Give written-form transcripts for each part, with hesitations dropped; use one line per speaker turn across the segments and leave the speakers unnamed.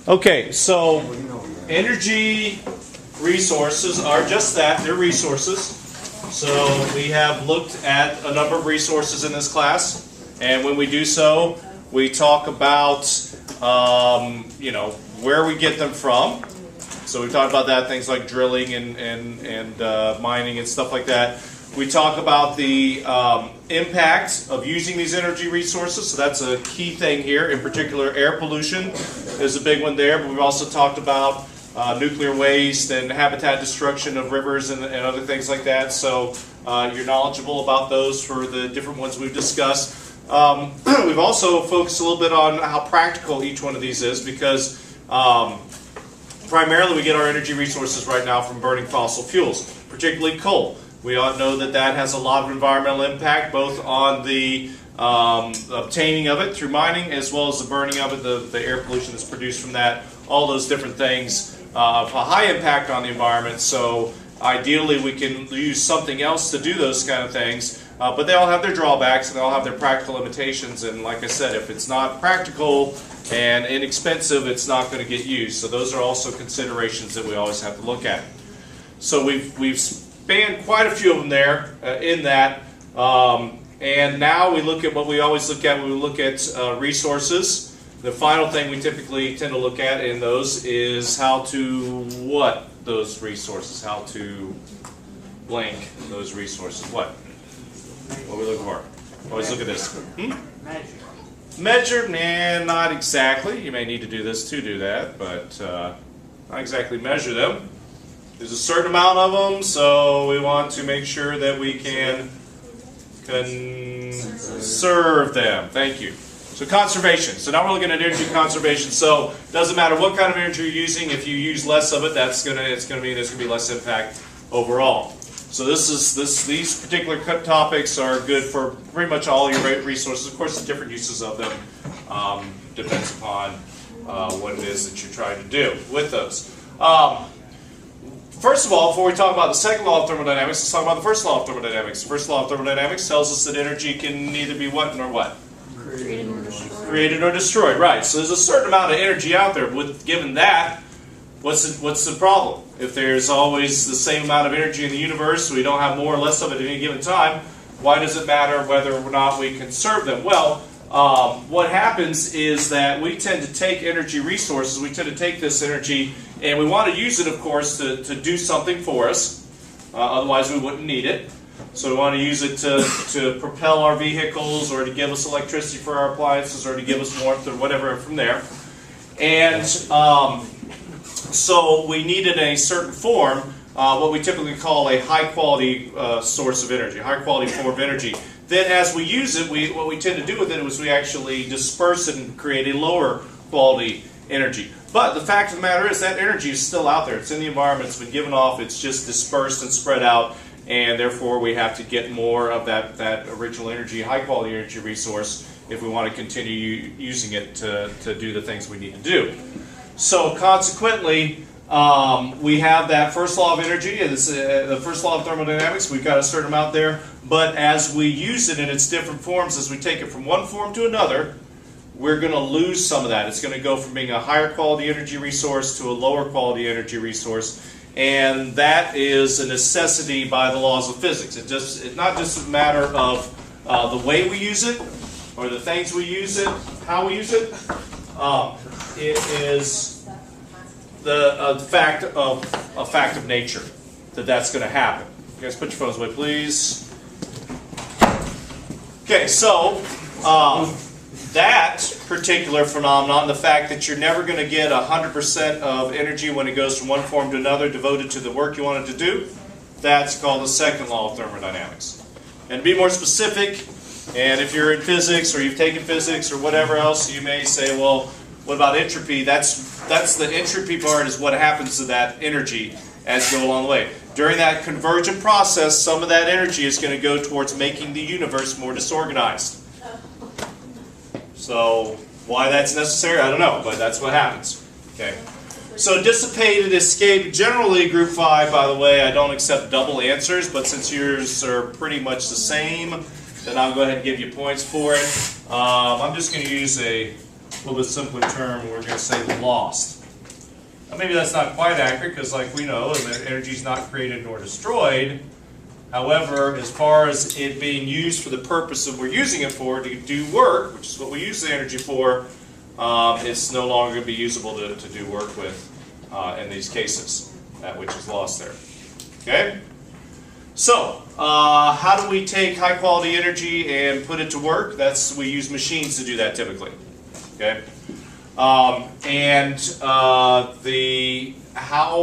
Okay, so energy resources are just that, they're resources. So we have looked at a number of resources in this class, and when we do so, we talk about where we get them from. So we talked about that, things like drilling and mining and stuff like that. We talk about the impact of using these energy resources, so that's a key thing here. In particular, air pollution is a big one there, but we've also talked about nuclear waste and habitat destruction of rivers and other things like that. So you're knowledgeable about those for the different ones we've discussed. We've also focused a little bit on how practical each one of these is, because primarily we get our energy resources right now from burning fossil fuels, particularly coal. We all know that that has a lot of environmental impact, both on the obtaining of it through mining, as well as the burning of it, the air pollution that's produced from that, all those different things have a high impact on the environment. So ideally we can use something else to do those kind of things, but they all have their drawbacks and they all have their practical limitations. And like I said, if it's not practical and inexpensive, it's not going to get used. So those are also considerations that we always have to look at. So we've spanned quite a few of them there in that. And now we look at what we always look at when we look at resources. The final thing we typically tend to look at in those is how to what those resources, how to blank those resources. What? What are we looking for? Always look at this. Measure? Nah, not exactly. You may need to do this to do that, but not exactly measure them. There's a certain amount of them, so we want to make sure that we can conserve them. Thank you. So conservation. So now we're looking at energy conservation. So it doesn't matter what kind of energy you're using. If you use less of it, it's going to mean there's going to be less impact overall. So these particular topics are good for pretty much all your resources. Of course, the different uses of them depends upon what it is that you're trying to do with those. First of all, before we talk about the second law of thermodynamics, let's talk about the first law of thermodynamics. The first law of thermodynamics tells us that energy can neither be what nor what?
Created or destroyed.
Created or destroyed, right. So there's a certain amount of energy out there. Given that, what's the problem? If there's always the same amount of energy in the universe, we don't have more or less of it at any given time, why does it matter whether or not we conserve them? Well, what happens is that we tend to take energy resources, we tend to take this energy, and we want to use it, of course, to do something for us. Otherwise, we wouldn't need it. So we want to use it to propel our vehicles, or to give us electricity for our appliances, or to give us warmth, or whatever from there. And so we need it in a certain form, what we typically call a high-quality source of energy, high-quality form of energy. Then as we use it, what we tend to do with it is we actually disperse it and create a lower quality energy. But the fact of the matter is that energy is still out there. It's in the environment. It's been given off. It's just dispersed and spread out. And therefore, we have to get more of that original energy, high-quality energy resource if we want to continue using it to do the things we need to do. So consequently, we have that first law of energy, the first law of thermodynamics. We've got a certain amount there. But as we use it in its different forms, as we take it from one form to another, we're going to lose some of that. It's going to go from being a higher quality energy resource to a lower quality energy resource. And that is a necessity by the laws of physics. It's not just a matter of the way we use it, or the things we use it, how we use it. It is a fact of nature that's going to happen. You guys put your phones away, please. Okay, so that particular phenomenon, the fact that you're never going to get 100% of energy when it goes from one form to another devoted to the work you wanted to do, that's called the second law of thermodynamics. And to be more specific, and if you're in physics or you've taken physics or whatever else, you may say, well, what about entropy? That's the entropy part, is what happens to that energy as you go along the way. During that convergent process, some of that energy is going to go towards making the universe more disorganized. So why that's necessary, I don't know, but that's what happens. Okay. So dissipated, escaped, generally group 5, by the way, I don't accept double answers, but since yours are pretty much the same, then I'll go ahead and give you points for it. I'm just going to use a little bit simpler term, we're going to say lost. Now, maybe that's not quite accurate because, like we know, energy is not created nor destroyed. However, as far as it being used for the purpose that we're using it for, to do work, which is what we use the energy for, it's no longer going to be usable to do work with in these cases, that which is lost there. Okay? So, how do we take high quality energy and put it to work? We use machines to do that typically. Okay? How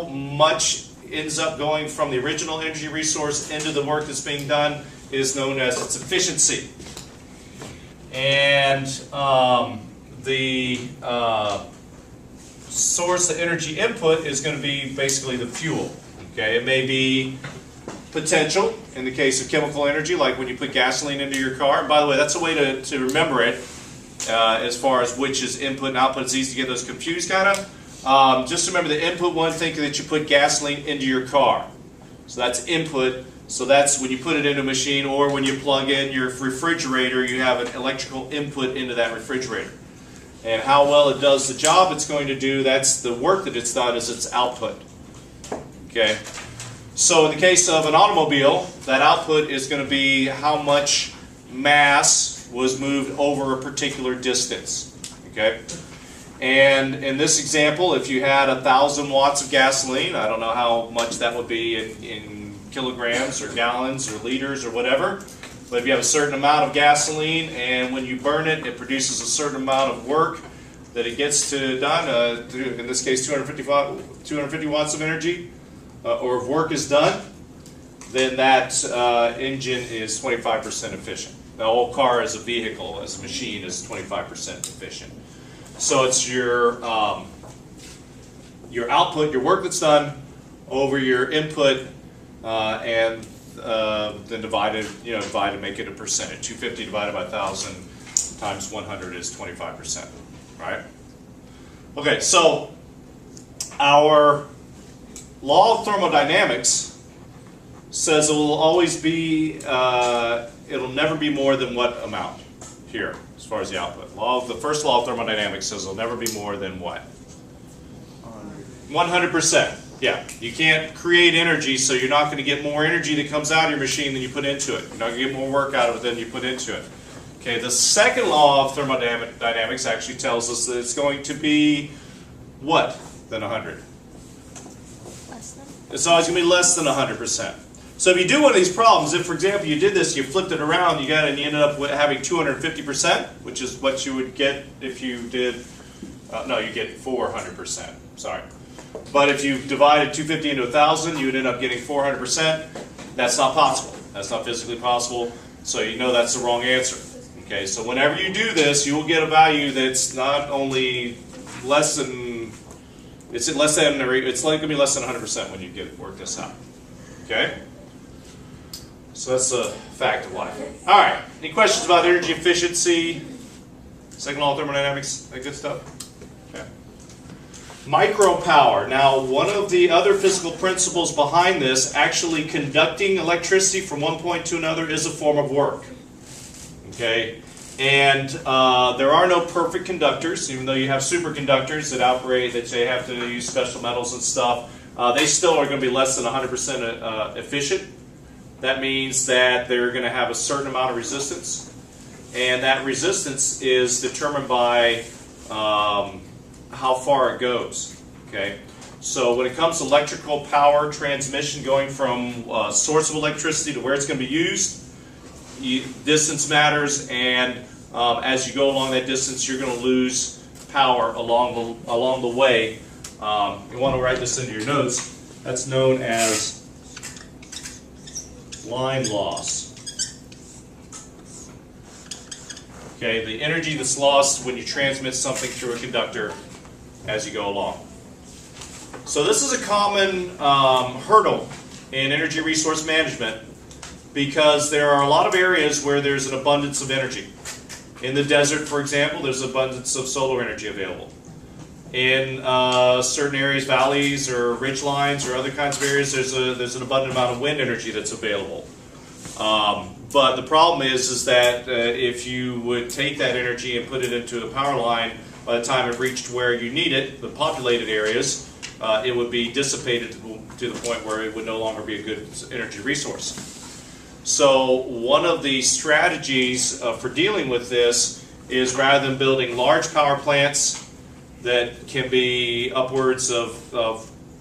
much ends up going from the original energy resource into the work that's being done is known as its efficiency. And the source of energy input is going to be basically the fuel. Okay? It may be potential in the case of chemical energy, like when you put gasoline into your car. And by the way, that's a way to remember it as far as which is input and output. It's easy to get those confused, kind of. Just remember the input one, think that you put gasoline into your car. So that's input. So that's when you put it into a machine, or when you plug in your refrigerator, you have an electrical input into that refrigerator. And how well it does the job it's going to do, that's the work that it's done, is its output. Okay? So in the case of an automobile, that output is going to be how much mass was moved over a particular distance. Okay? And in this example, if you had 1,000 watts of gasoline, I don't know how much that would be in kilograms or gallons or liters or whatever, but if you have a certain amount of gasoline and when you burn it, it produces a certain amount of work that it gets done, in this case 250 watts of energy, or if work is done, then that engine is 25% efficient. The whole car as a vehicle, as a machine, is 25% efficient. So it's your output, your work that's done, over your input, and then divide, make it a percentage. 250 divided by 1,000 times 100 is 25%, right? Okay, so our law of thermodynamics says it will always be, it'll never be more than what amount here, as far as the output. The first law of thermodynamics says it'll never be more than what? 100%. Yeah, you can't create energy, so you're not going to get more energy that comes out of your machine than you put into it. You're not going to get more work out of it than you put into it. Okay, the second law of thermodynamics actually tells us that it's going to be what than 100?
Less than?
It's always going to be less than 100%. So if you do one of these problems, if for example you did this, you flipped it around, you ended up with having 250%, which is what you would get if you did, no, you get 400%, sorry. But if you divided 250 into 1,000, you would end up getting 400%. That's not possible. That's not physically possible, so you know that's the wrong answer. Okay, so whenever you do this, you will get a value that's not only less than, it's like going to be less than 100% when you work this out. Okay? So that's a fact of life. All right. Any questions about energy efficiency? Second law of thermodynamics? That good stuff? Okay. Micropower. Now, one of the other physical principles behind this, actually conducting electricity from one point to another, is a form of work. Okay? And there are no perfect conductors, even though you have superconductors that operate, that they have to use special metals and stuff. They still are going to be less than 100% efficient. That means that they're going to have a certain amount of resistance, and that resistance is determined by how far it goes. Okay, so when it comes to electrical power transmission, going from a source of electricity to where it's going to be used, distance matters, and as you go along that distance, you're going to lose power along the way. You want to write this into your notes. That's known as line loss. Okay, the energy that's lost when you transmit something through a conductor as you go along. So this is a common hurdle in energy resource management, because there are a lot of areas where there's an abundance of energy. In the desert, for example, there's abundance of solar energy available. In certain areas, valleys or ridge lines or other kinds of areas, there's an abundant amount of wind energy that's available. But the problem is that if you would take that energy and put it into a power line, by the time it reached where you need it, the populated areas, it would be dissipated to the point where it would no longer be a good energy resource. So one of the strategies for dealing with this is, rather than building large power plants that can be upwards of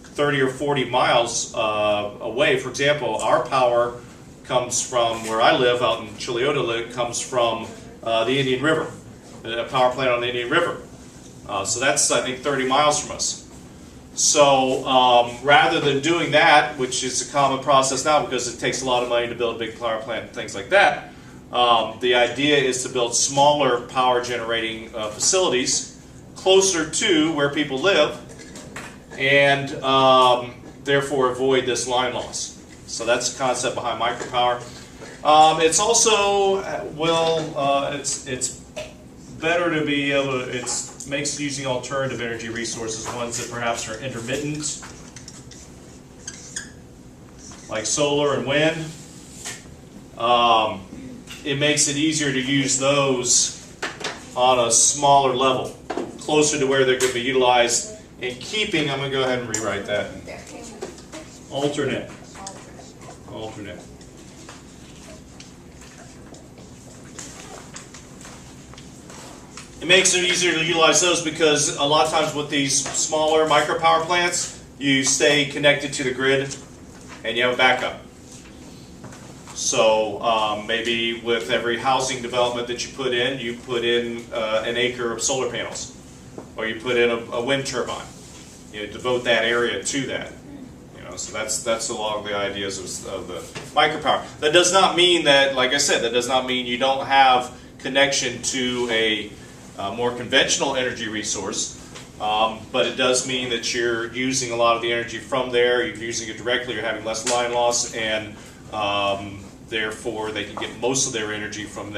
30 or 40 miles away. For example, our power comes from where I live, out in Chiliota. It comes from the Indian River, a power plant on the Indian River. So that's, I think, 30 miles from us. So rather than doing that, which is a common process now because it takes a lot of money to build a big power plant and things like that, the idea is to build smaller power generating facilities closer to where people live, and therefore avoid this line loss. So that's the concept behind micropower. It's also it's better to be able to, it makes using alternative energy resources, ones that perhaps are intermittent, like solar and wind. It makes it easier to use those on a smaller level, closer to where they're going to be utilized, and keeping, I'm going to go ahead and rewrite that. Alternate. It makes it easier to utilize those because a lot of times with these smaller micropower plants, you stay connected to the grid and you have a backup. So maybe with every housing development that you put in an acre of solar panels, or you put in a wind turbine. You know, devote that area to that. You know, so that's along the ideas of the micropower. That does not mean that, like I said, that does not mean you don't have connection to a more conventional energy resource, but it does mean that you're using a lot of the energy from there. You're using it directly. You're having less line loss, and therefore they can get most of their energy from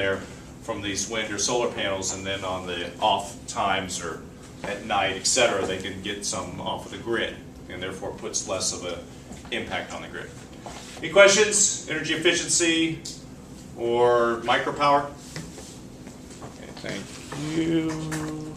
these wind or solar panels, and then on the off times or at night, etc., they can get some off of the grid, and therefore puts less of an impact on the grid. Any questions? Energy efficiency or micropower? Okay, thank you.